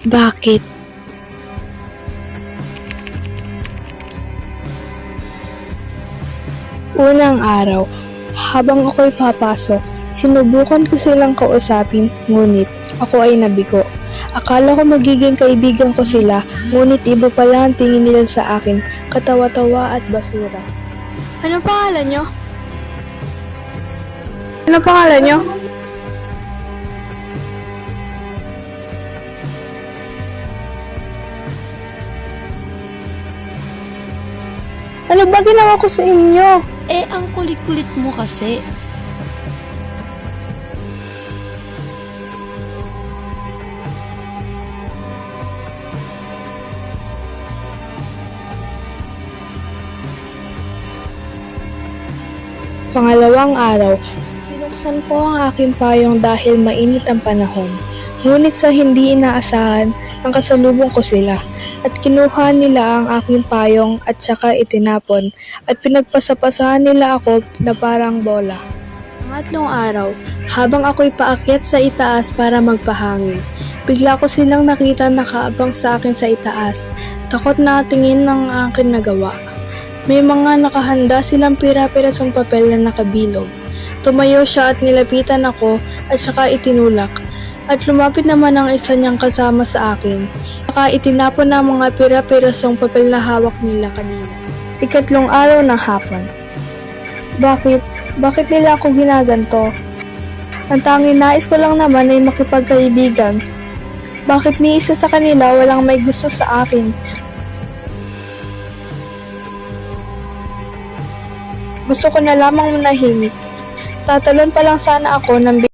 Bakit? Unang araw, habang ako'y papasok, sinubukan ko silang kausapin, ngunit ako ay nabigo. Akala ko magiging kaibigan ko sila, ngunit iba pala ang tingin nila sa akin, katawa-tawa at basura. Ano pangalan nyo? Ano pangalan nyo? Ano ba ginawa ko sa inyo? Ang kulit-kulit mo kasi. Pangalawang araw, binuksan ko ang aking payong dahil mainit ang panahon. Ngunit sa hindi inaasahan, nakasalubong ko sila at kinuha nila ang aking payong at saka itinapon at pinagpasapasahan nila ako na parang bola. Pangatlong araw, habang ako'y paakyat sa itaas para magpahangin, bigla ko silang nakita nakaabang sa akin sa itaas. Takot na tingin ng aking nagawa. May mga nakahanda silang pira-pirasong papel na nakabilog. Tumayo siya at nilapitan ako at saka itinulak. At lumapit naman ang isa niyang kasama sa akin. Saka itinapon na ang mga pira-pirasong papel na hawak nila kanina. Ikatlong araw ng hapon. Bakit nila ako ginaganto? Ang tanging nais ko lang naman ay makipagkaibigan. Bakit ni isa sa kanila walang may gusto sa akin? Gusto ko na lamang manahimik. Tatalon pa lang sana ako ng